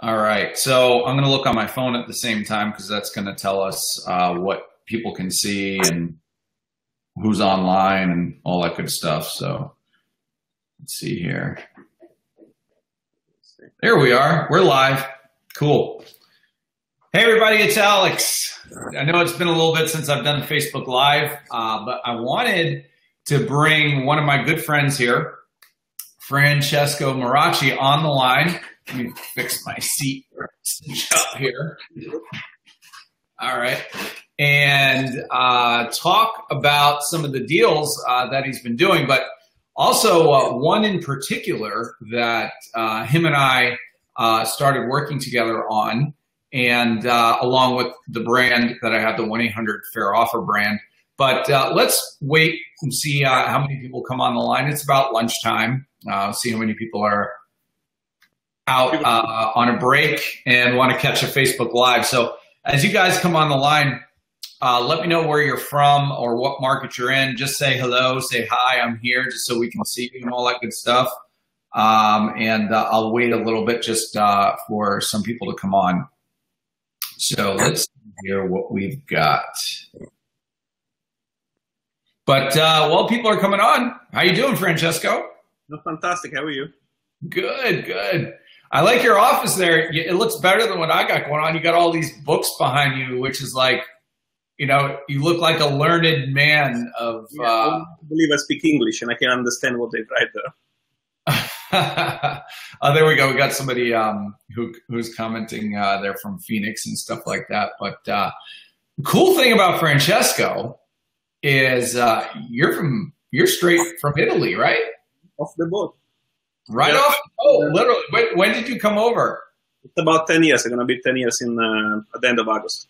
All right. So I'm going to look on my phone at the same time because that's going to tell us what people can see and who's online and all that good stuff. So let's see here. There we are. We're live. Cool. Hey, everybody. It's Alex. I know it's been a little bit since I've done Facebook Live, but I wanted to bring one of my good friends here, Francesco on the line. Let me fix my seat up here. All right. And talk about some of the deals that he's been doing, but also one in particular that him and I started working together on, and along with the brand that I have, the 1-800-FAIR-OFFER brand. But let's wait and see how many people come on the line. It's about lunchtime. See how many people are out on a break and want to catch a Facebook Live. So as you guys come on the line, let me know where you're from or what market you're in. Just say hello, say hi, I'm here, just so we can see you and all that good stuff. And I'll wait a little bit just for some people to come on. So let's hear what we've got. But while people are coming on, how you doing, Francesco? Fantastic. How are you? Good, good. I like your office there. It looks better than what I got going on. You got all these books behind you, which is like, you know, you look like a learned man of... I believe I speak English and I can understand what they write there. Oh, there we go. We got somebody who's commenting there from Phoenix and stuff like that. But the cool thing about Francesco is you're straight from Italy, right? Off the boat. Right off? Oh, literally. When did you come over? It's about 10 years. It's going to be 10 years at the end of August.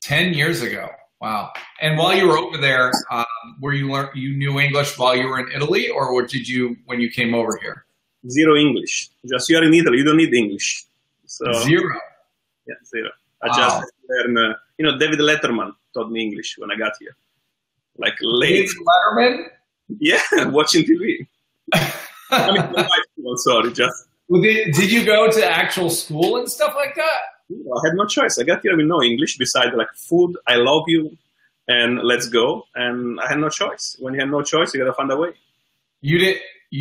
10 years ago. Wow. And while you were over there, you knew English while you were in Italy, or what did you when you came over here? Zero English. Just you're in Italy. You don't need English. So, zero? Yeah, zero. I just learned, David Letterman taught me English when I got here. Like late. David Letterman? Yeah, watching TV. I mean, sorry, just. Well, did you go to actual school and stuff like that? I had no choice. I got here with no English besides like food, I love you, and let's go. And I had no choice. When you have no choice, you got to find a way. You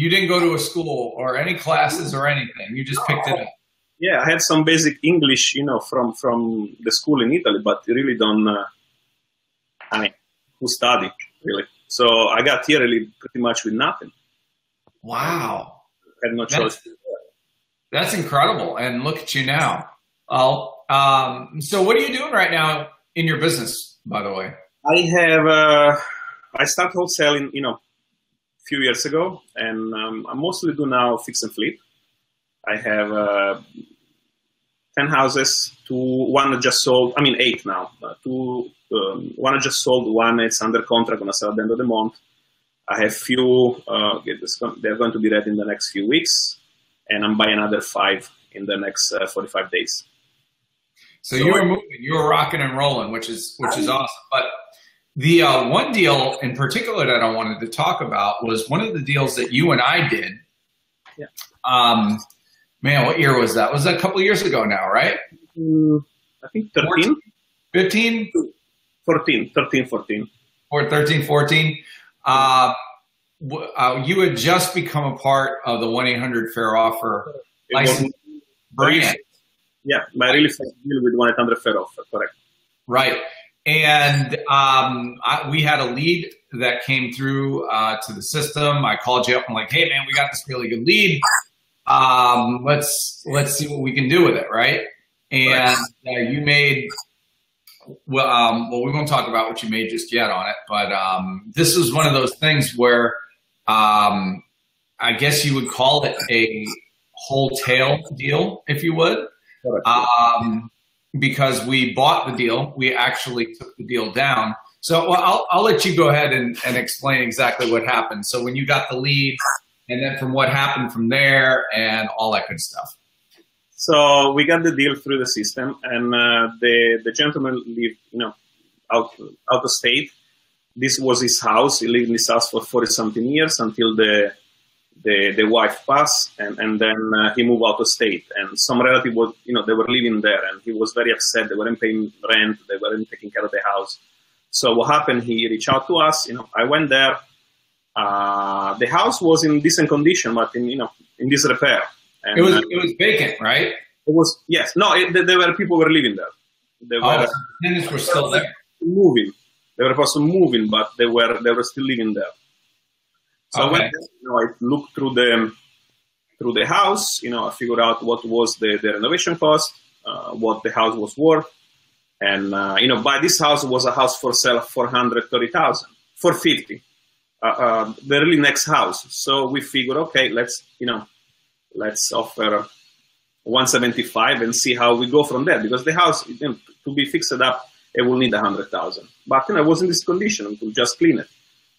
didn't go to a school or any classes or anything. You just picked it up. Yeah, I had some basic English, from the school in Italy, but you really don't. Who study really? So I got here really pretty much with nothing. Wow. I had no choice. That's incredible. And look at you now. Well, so what are you doing right now in your business, by the way? I started wholesaling, a few years ago, and I mostly do now fix and flip. I have 10 houses, one just sold, 8 now. One I just sold, one it's under contract, going to sell at the end of the month. I have few, they're going to be ready in the next few weeks, and I'm buying another 5 in the next 45 days. So you were moving, you were rocking and rolling, which is awesome. But the one deal in particular that I wanted to talk about was one of the deals that you and I did. Yeah. Man, what year was that? Was that a couple of years ago now, right? I think 13. 15? 14. Or 13, 14. You had just become a part of the 1-800-FAIR-OFFER licensed brand. Yeah, my really first deal with 1-800-FAIR-OFFER, correct. Right. And we had a lead that came through to the system. I called you up and like, hey, man, we got this really good lead. Let's see what we can do with it, right? And you made, well, we won't talk about what you made just yet on it, but this is one of those things where I guess you would call it a wholesale deal, if you would. Because we bought the deal, we actually took the deal down. So I'll let you go ahead and explain exactly what happened. So when you got the lead, and then from what happened from there, and all that good stuff. So we got the deal through the system, and the gentleman lived, out of state. This was his house. He lived in his house for 40-something years until the the wife passed, and then he moved out of state, and some relative was, they were living there, and he was very upset. They weren't paying rent, they weren't taking care of the house. So what happened? He reached out to us. I went there. The house was in decent condition, but in disrepair. And, it was vacant, right? It was, yes. No, there were people who were living there. The tenants were still there. Moving. They were supposed to move in, but they were still living there. So okay. When I looked through the house, I figured out what was the renovation cost, what the house was worth, and by this house was a house for sale for $430,000, $450,000, the really next house. So we figured, okay, let's offer $175,000 and see how we go from there, because the house, to be fixed up, it will need $100,000. But it was in this condition. We could just clean it.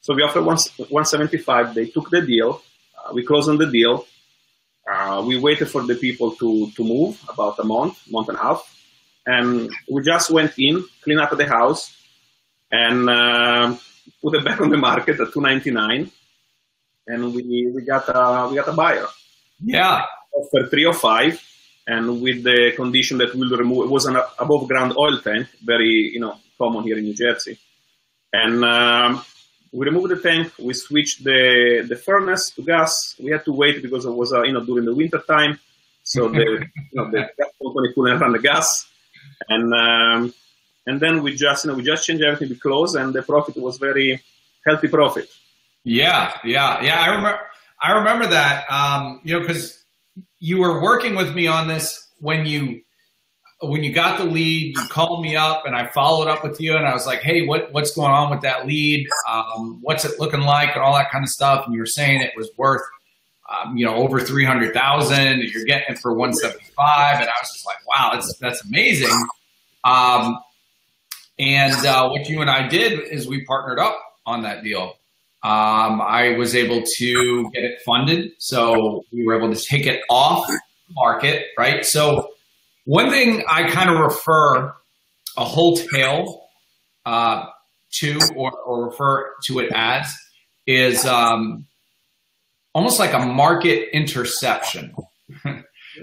So we offered $175,000. They took the deal. We closed on the deal. We waited for the people to move about a month and a half, and we just went in, cleaned up the house, and put it back on the market at $299,000, and we got a buyer. Yeah. Offered $305,000. And with the condition that we'll remove, it was an above ground oil tank, very common here in New Jersey. And we removed the tank. We switched the furnace to gas. We had to wait because it was during the winter time, so the gas company couldn't run the gas. And then we just changed everything. We closed, and the profit was very healthy profit. Yeah. I remember that. Because you were working with me on this when you got the lead. You called me up, and I followed up with you, and I was like, "Hey, what's going on with that lead? What's it looking like, and all that kind of stuff." And you were saying it was worth, over $300,000. You're getting it for $175,000, and I was just like, "Wow, that's amazing." What you and I did is we partnered up on that deal. I was able to get it funded, so we were able to take it off the market, right? So one thing I kind of refer a wholesale to, or refer to it as, is almost like a market interception,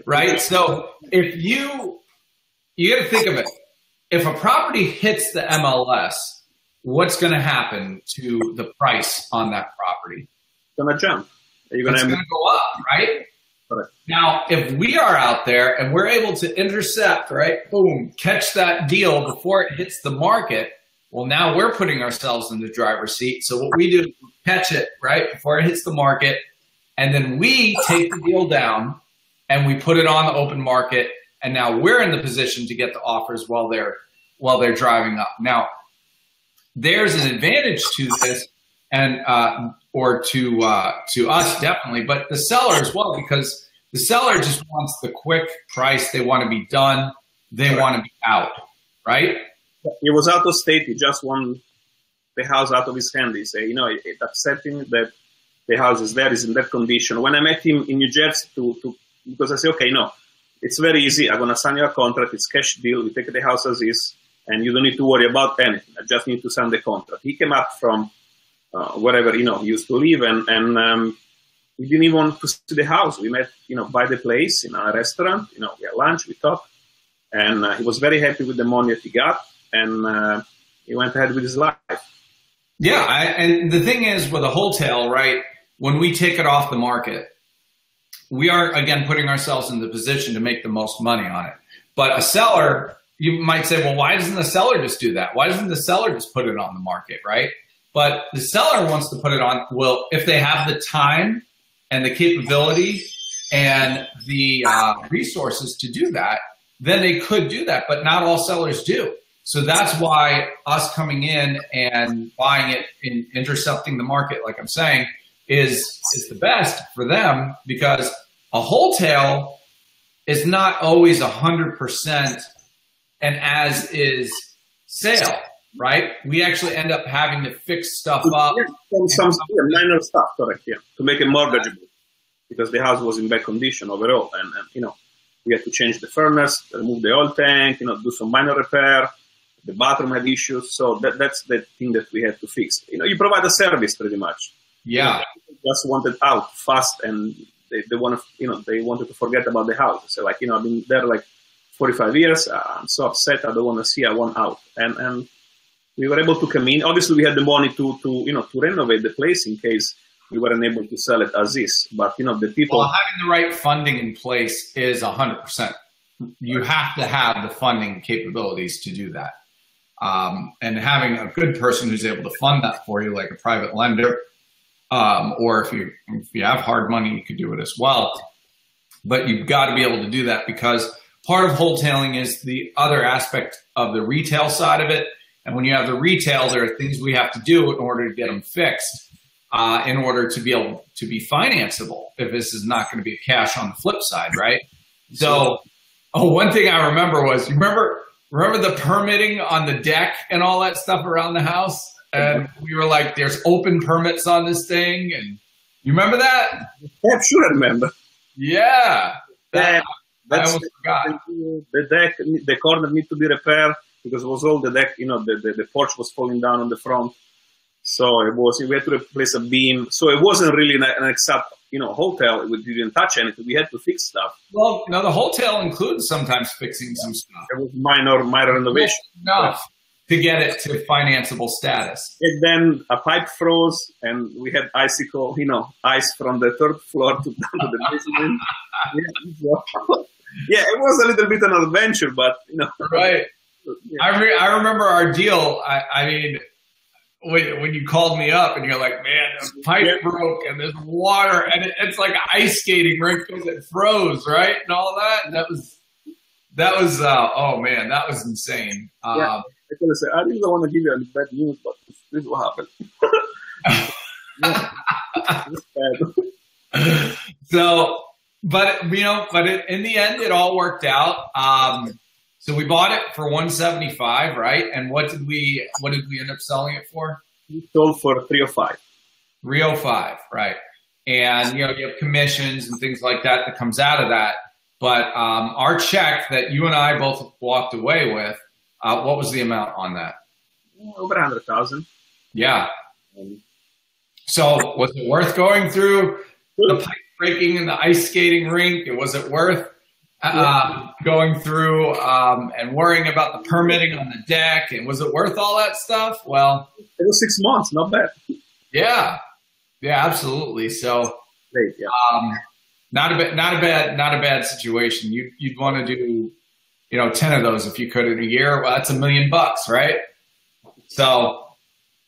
right? So if you got to think of it, if a property hits the MLS, what's going to happen to the price on that property? It's going to jump. It's going to go up, right? Correct. Now, if we are out there and we're able to intercept, right, boom, catch that deal before it hits the market, well, now we're putting ourselves in the driver's seat. So what we do is catch it, right, before it hits the market, and then we take the deal down and we put it on the open market, and now we're in the position to get the offers while they're driving up. Now, there's an advantage to this, and or to us definitely, but the seller as well, because the seller just wants the quick price. They want to be done. They want to be out, right? He was out of state. He just won the house out of his hand. He said, it's upsetting that the house is there, is in that condition. When I met him in New Jersey, because I said, okay, no, it's very easy. I'm going to sign you a contract. It's cash deal. We take the house as is. And you don't need to worry about anything. I just need to sign the contract. He came up from wherever he used to live, and he didn't even want to see the house. We met by the place in a restaurant. We had lunch, we talked, and he was very happy with the money that he got, and he went ahead with his life. Yeah, and the thing is with a wholesale, right? When we take it off the market, we are again putting ourselves in the position to make the most money on it. But a seller, you might say, well, why doesn't the seller just do that? Why doesn't the seller just put it on the market, right? But the seller wants to put it on, well, if they have the time and the capability and the resources to do that, then they could do that, but not all sellers do. So that's why us coming in and buying it and intercepting the market, like I'm saying, is the best for them, because a wholesale is not always 100% an as-is sale, right? We actually end up having to fix stuff up. Some minor stuff, correct, yeah, to make it mortgageable, because the house was in bad condition overall. And we had to change the furnace, remove the oil tank, do some minor repair. The bathroom had issues. So that's the thing that we had to fix. You provide a service pretty much. Yeah. just wanted out fast, and they want to, they wanted to forget about the house. So like, I've been there like 45 years. I'm so upset. I don't want to see. I want out. And we were able to come in. Obviously, we had the money to renovate the place in case we weren't able to sell it as is. But the people. Well, having the right funding in place is 100%. You have to have the funding capabilities to do that. And having a good person who's able to fund that for you, like a private lender, or if you have hard money, you could do it as well. But you've got to be able to do that, because part of wholetailing is the other aspect of the retail side of it. And when you have the retail, there are things we have to do in order to get them fixed, in order to be able to be financeable, if this is not going to be cash on the flip side, right? So, one thing I remember was, you remember the permitting on the deck and all that stuff around the house? And we were like, there's open permits on this thing. And you remember that? Yeah, I'm sure I remember. Yeah. I almost forgot. The deck, the corner need to be repaired because it was all the deck, the porch was falling down on the front. So we had to replace a beam. So it wasn't really an exact, wholesale. We didn't touch anything. We had to fix stuff. Well, now the wholesale includes sometimes fixing some stuff. It was minor renovation. Enough to get it to financeable status. And then a pipe froze, and we had ice from the third floor to down to the basement. Yeah, it was a little bit an adventure, but Right. Yeah. I remember our deal. I mean, when you called me up and you're like, man, the pipe broke and there's water and it's like an ice skating rink because it froze, right? And all that. And that was oh man, that was insane. Yeah. I didn't want to give you any bad news, but this is what happened. So, but in the end, it all worked out. So we bought it for $175, right? And what did we end up selling it for? We sold for $305. $305, right? And you have commissions and things like that comes out of that. But our check that you and I both walked away with, what was the amount on that? Over $100,000. Yeah. So was it worth going through the pipe breaking in the ice skating rink? Was it worth going through and worrying about the permitting on the deck? And was it worth all that stuff? Well, it was 6 months, not bad. Yeah, absolutely. So, great, yeah. Not a bad situation. You'd want to do 10 of those if you could in a year. Well, that's $1 million, right? So,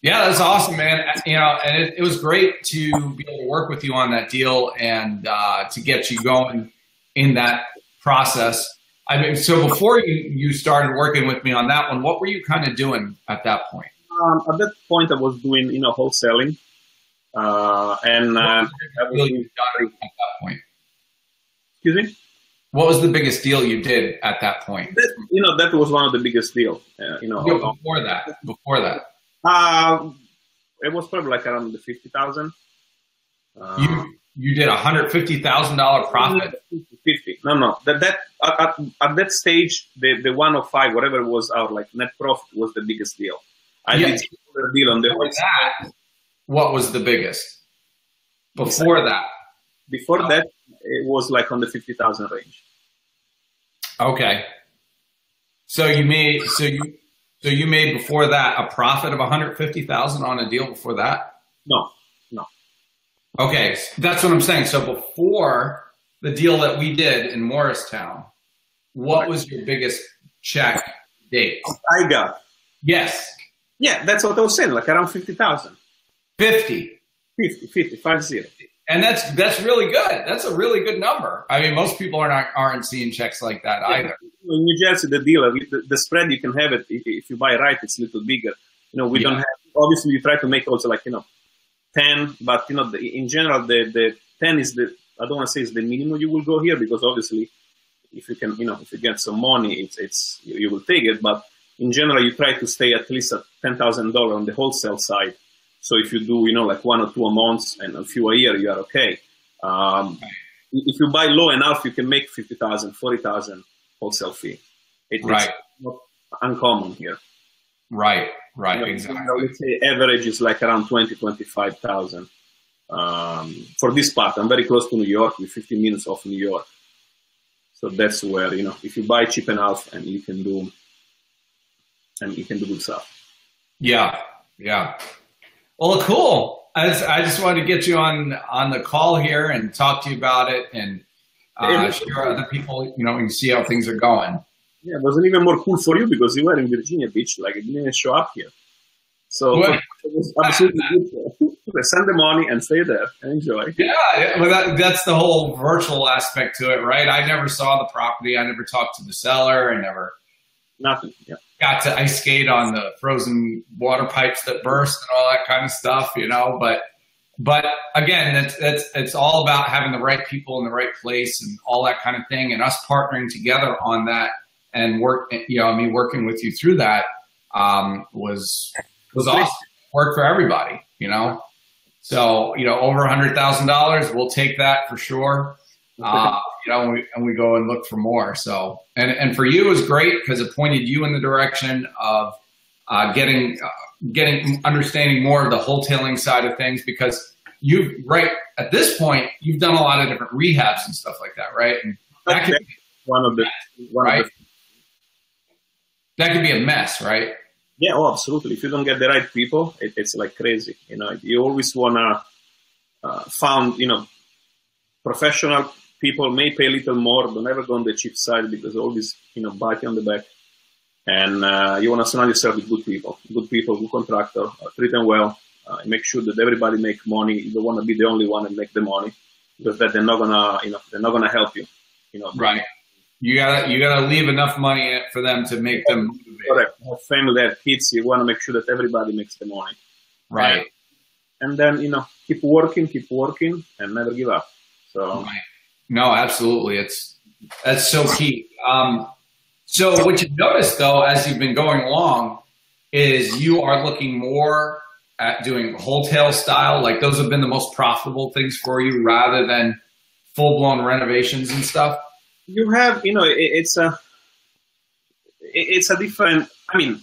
yeah, that's awesome, man. And it was great to be able to work with you on that deal and to get you going in that process. I mean, so before you started working with me on that one, what were you kind of doing at that point? At that point, I was doing, wholesaling. And I was doing at that point. Excuse me? What was the biggest deal you did at that point? That was one of the biggest deals. Before that. It was probably like around the 50,000. You did $150,000 profit. 50. No. At that stage, the 105, whatever was our net profit, was the biggest deal. I did another deal on the that. What was the biggest? Before that. Before that, it was like on the 50,000 range. Okay. So you made before that a profit of $150,000 on a deal before that? No. Okay, that's what I'm saying. So before the deal that we did in Morristown, what was your biggest check date? I got. Yes. Yeah, that's what I was saying, like around 50,000. 50. 50. And that's really good. That's a really good number. I mean, most people aren't seeing checks like that either. In New Jersey, the deal, the spread, you can have it. If you buy right, it's a little bigger. We don't have, obviously you try to make also 10, but in general, the 10 is I don't want to say it's the minimum you will go here, because obviously if you can, if you get some money, you will take it. But in general, you try to stay at least at $10,000 on the wholesale side. So if you do, like 1 or 2 a month and a few a year, you are okay. If you buy low enough, you can make 50,000, 40,000 wholesale fee. It's not uncommon here. Right, exactly. I would say average is like around 20, 25,000 for this part, I'm very close to New York, with 15 minutes off New York. So that's where, you know, if you buy cheap enough and you can do good stuff. Yeah. Yeah. Well, cool. I just wanted to get you on the call here and talk to you about it and share other people, you know, and see how things are going. Yeah, it wasn't even more cool for you because you were in Virginia Beach, like it didn't show up here. So it was absolutely good. Send the money and stay there and enjoy. Yeah, well, that's the whole virtual aspect to it, right? I never saw the property. I never talked to the seller. I never got to ice skate on the frozen water pipes that burst and all that kind of stuff, you know. But again, it's all about having the right people in the right place and all that kind of thing, and us partnering together on that and working with you through that was awesome. Worked for everybody, you know. So, you know, over $100,000, we'll take that for sure. You know, and we go and look for more. So, and for you, it was great because it pointed you in the direction of understanding more of the wholetailing side of things, because at this point, you've done a lot of different rehabs and stuff like that, right? And that could be that could be a mess, right? Yeah, oh, absolutely. If you don't get the right people, it's like crazy. You know, you always want to find, you know, professional people may pay a little more, but never go on the cheap side because always, you know, bite you on the back. And you want to surround yourself with good people, good contractor, treat them well, make sure that everybody make money. You don't want to be the only one and make the money because that they're not gonna help you. You know, right. You gotta leave enough money in it for them to make them motivated. Correct. Have family, have kids. You want to make sure that everybody makes the money. Right. And then, you know, keep working, and never give up. So. Right. No, absolutely. That's so key. So what you've noticed though, as you've been going along, is you are looking more at doing wholesale style. Like those have been the most profitable things for you rather than full-blown renovations and stuff. You have, you know, it's a different, I mean,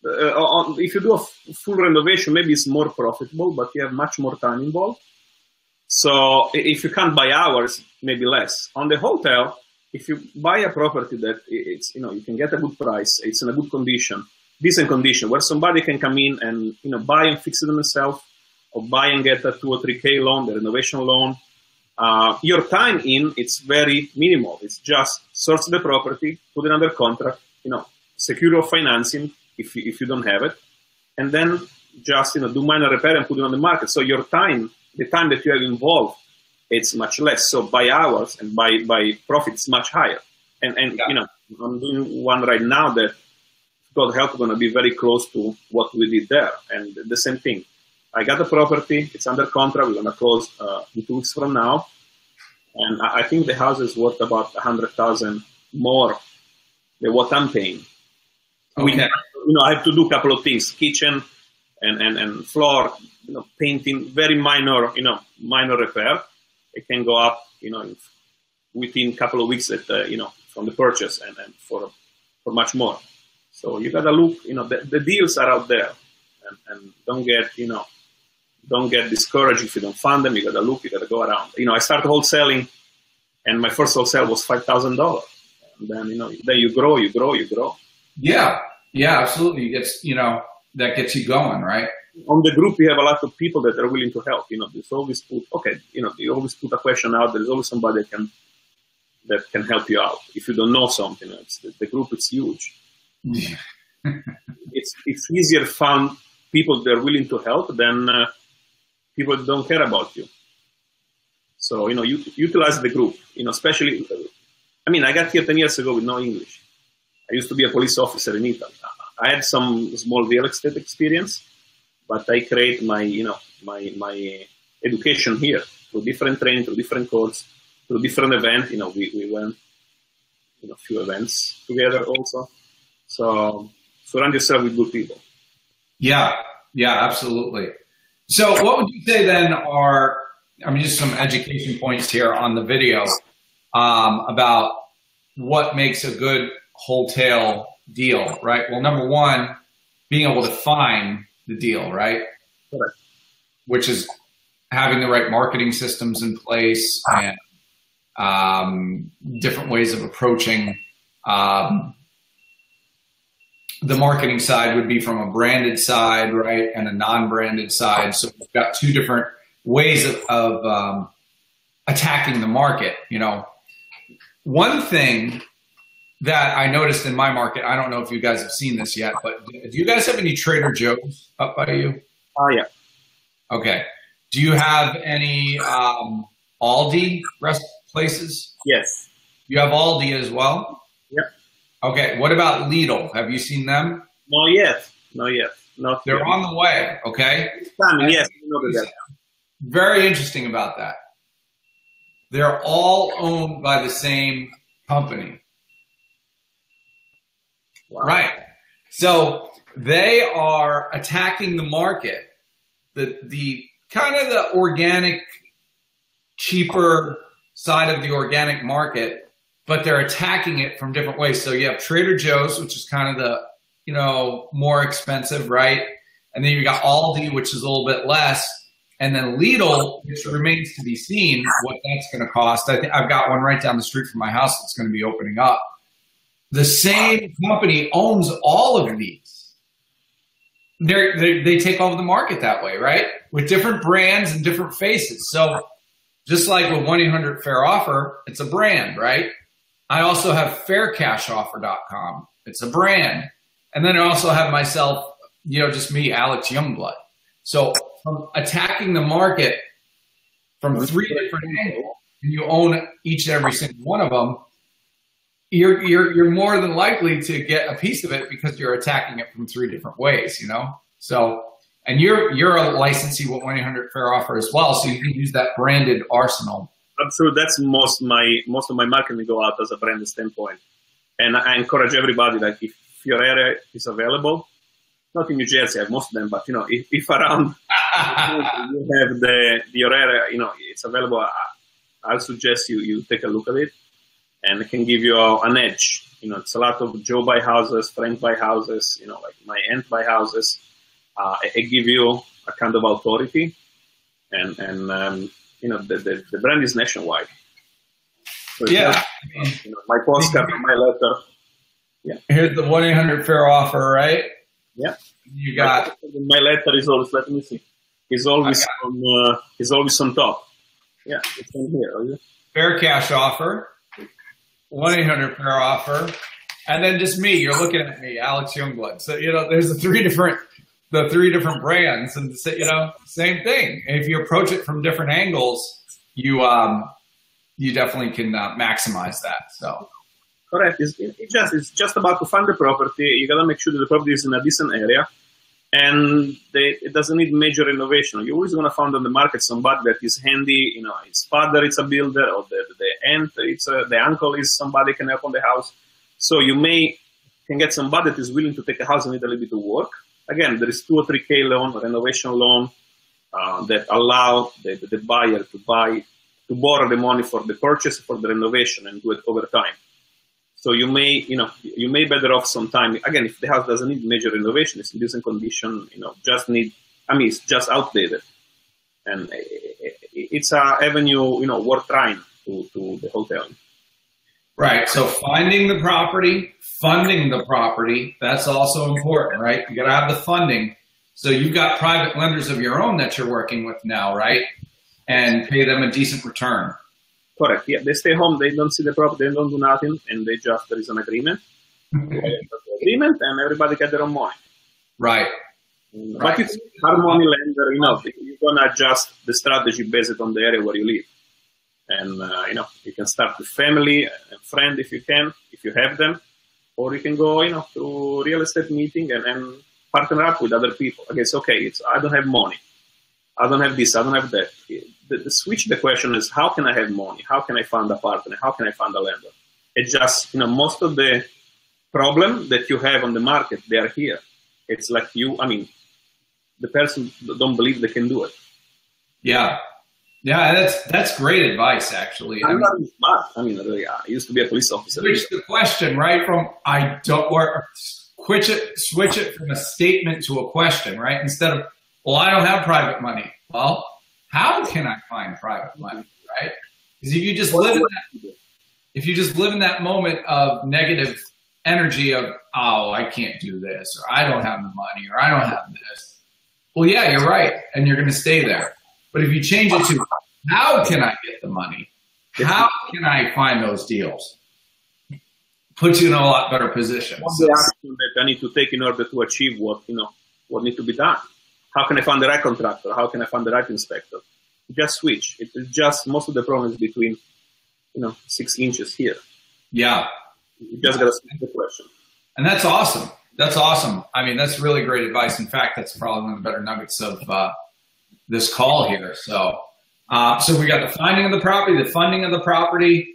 if you do a full renovation, maybe it's more profitable, but you have much more time involved. So if you can't buy hours, maybe less. On the hotel, if you buy a property that it's, you know, you can get a good price, it's in a good condition, decent condition, where somebody can come in and, you know, buy and fix it themselves, or buy and get a 2 or 3K loan, the renovation loan. Your time in, it's very minimal. It's just source the property, put it under contract, you know, secure your financing if you don't have it, and then just, you know, do minor repair and put it on the market. So your time, the time that you have involved, it's much less. So by hours and by profit, it's much higher. And yeah. You know, I'm doing one right now that, God help, going to be very close to what we did there. And the same thing. I got the property. It's under contract. We're going to close in 2 weeks from now. And I think the house is worth about $100,000 more than what I'm paying. Okay. You know, I have to do a couple of things: kitchen and floor, you know, painting, very minor, you know, minor repair. It can go up, you know, within a couple of weeks you know, from the purchase and for much more. So you gotta look, you know, the deals are out there, and don't get discouraged if you don't find them. You gotta look, you gotta go around. You know, I started wholesaling, and my first wholesale was $5,000. And then, you know, then you grow. Yeah, absolutely. It's, you know, that gets you going, right? On the group, we have a lot of people that are willing to help. You know, there's always you always put a question out. There's always somebody that can help you out. If you don't know something, the group is huge. Yeah. It's easier to find people that are willing to help than people that don't care about you. So, you know, you utilize the group, you know, especially, I mean, I got here 10 years ago with no English. I used to be a police officer in Italy. I had some small real estate experience, but I create my education here through different training, through different courses, through different events. You know, we went, you know, a few events together also. So surround yourself with good people. Yeah, absolutely. So what would you say then are, I mean, just some education points here on the video about what makes a good wholesale deal, right? Well, number one, being able to find the deal, right? Correct. Which is having the right marketing systems in place and different ways of approaching the marketing side would be from a branded side, right, and a non-branded side. So we've got two different ways of attacking the market. You know, one thing that I noticed in my market, I don't know if you guys have seen this yet, but do you guys have any Trader Joe's up by you? Oh, yeah. Okay. Do you have any Aldi places? Yes. You have Aldi as well? Yep. Okay. What about Lidl? Have you seen them? Not yet. Not yet. Not They're yet. on the way. Okay. Yes. You know that. Very interesting about that. They're all owned by the same company. Wow. Right. So they are attacking the market, the kind of the organic, cheaper side of the organic market, but they're attacking it from different ways. So you have Trader Joe's, which is kind of the, you know, more expensive, right? And then you got Aldi, which is a little bit less. And then Lidl, which remains to be seen what that's going to cost. I think I've got one right down the street from my house that's going to be opening up. The same company owns all of these. They take over the market that way, right? With different brands and different faces. So just like with 1-800-FAIR OFFER, it's a brand, right? I also have faircashoffer.com. It's a brand. And then I also have myself, you know, just me, Alex Youngblood. So from attacking the market from three different angles, and you own each and every single one of them, you're more than likely to get a piece of it because you're attacking it from three different ways, you know? So, and you're a licensee with 1-800-FAIR OFFER as well, so you can use that branded arsenal. Absolutely. That's most of my marketing go out as a branded standpoint. And I encourage everybody, like, if your area is available, not in New Jersey, I have most of them, but, you know, if around you have your area, you know, it's available, I'll suggest you take a look at it. And it can give you an edge. You know, it's a lot of Joe buy houses, Frank buy houses, you know, like my aunt buy houses. It give you a kind of authority. And you know, the brand is nationwide. So yeah. You know, my postcard, my letter. Yeah. Here's the 1-800-FAIR OFFER, right? Yeah. You got my letter is always, let me see. It's always on top. Yeah, it's in here. Fair Cash Offer. 1-800-FAIR OFFER, and then just me. You're looking at me, Alex Youngblood. So you know, there's the three different brands, and you know, same thing. And if you approach it from different angles, you definitely can maximize that. So correct. It's just about to find the property. You gotta make sure that the property is in a decent area, and it doesn't need major renovation. You're always gonna find on the market somebody that is handy. You know, his father is a builder, or the aunt, the uncle is somebody can help on the house. So you can get somebody that is willing to take a house and need a little bit of work. Again, there is 2 or 3K loan, renovation loan, that allow the buyer to borrow the money for the purchase, for the renovation, and do it over time. So you may better off some time. Again, if the house doesn't need major renovation, it's in decent condition, you know, it's just outdated. And it's an avenue, you know, worth trying to the wholetailing. Right. So finding the property, funding the property, that's also important, right? You got to have the funding. So you've got private lenders of your own that you're working with now, right? And pay them a decent return. Correct. Yeah, they stay home. They don't see the property. They don't do nothing, and there is an agreement. Agreement, and everybody get their own money. Right. But it's hard money lender. You know, you're gonna adjust the strategy based on the area where you live, and you know, you can start with family and friend if you have them, or you can go, you know, to real estate meeting and partner up with other people. Okay, it's okay. I don't have money. I don't have this. I don't have that. The question is, how can I have money? How can I find a partner? How can I find a lender? It's just, you know, most of the problem that you have on the market, they are here. It's like the person don't believe they can do it. Yeah. Yeah, that's great advice, actually. I'm not smart. Really, I used to be a police officer. Switch the question, right? From I don't, or switch it from a statement to a question, right? Instead of, well, I don't have private money. Well, how can I find private money, right? Because if you just live in that, if you just live in that moment of negative energy of, oh, I can't do this, or I don't have the money, or I don't have this. Well, yeah, you're right, and you're going to stay there. But if you change it to, how can I get the money? How can I find those deals? Puts you in a lot better position. What's the action that I need to take in order to achieve what needs to be done? How can I find the right contractor? How can I find the right inspector? Just switch. It's just most of the problems between, 6 inches here. Yeah. You just got to ask the question. And that's awesome. That's awesome. I mean, that's really great advice. In fact, that's probably one of the better nuggets of this call here. So, so we got the finding of the property, the funding of the property.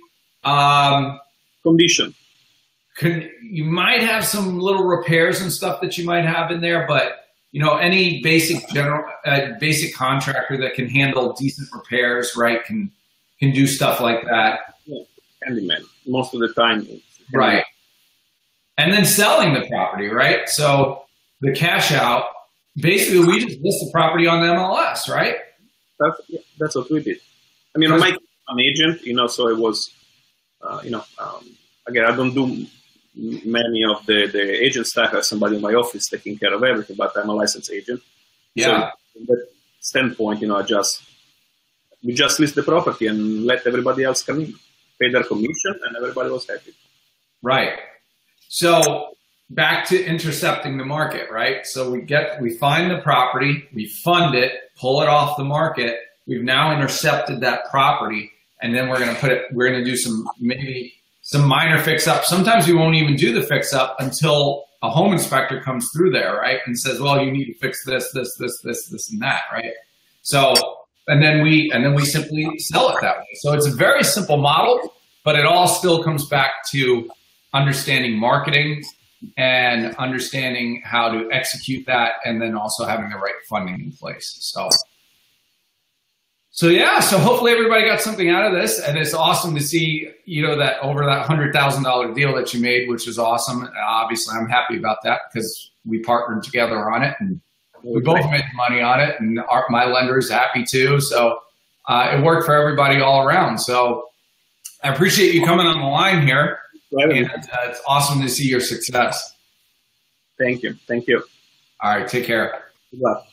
Condition. You might have some little repairs and stuff that you might have in there, but any basic basic contractor that can handle decent repairs, right, can do stuff like that. Yeah. Handyman, most of the time. Right. And then selling the property, right? So the cash out, basically we just list the property on the MLS, right? That's what we did. I mean, I'm an agent, so it was, again, I don't do many of the agent staff. I have somebody in my office taking care of everything, but I'm a licensed agent. Yeah. So from that standpoint, we just list the property and let everybody else come in, pay their commission, and everybody was happy. Right. So back to intercepting the market, right? So we find the property, we fund it, pull it off the market. We've now intercepted that property, and then we're going to do maybe some minor fix up. Sometimes we won't even do the fix up until a home inspector comes through there, right? And says, well, you need to fix this, and that, right? So, and then we simply sell it that way. So it's a very simple model, but it all still comes back to understanding marketing and understanding how to execute that, and then also having the right funding in place. So yeah, so hopefully everybody got something out of this, and it's awesome to see, that over that $100,000 deal that you made, which is awesome. Obviously, I'm happy about that because we partnered together on it, and we both made money on it, and my lender is happy too. So it worked for everybody all around. So I appreciate you coming on the line here. And it's awesome to see your success. Thank you. Thank you. All right. Take care. Good luck.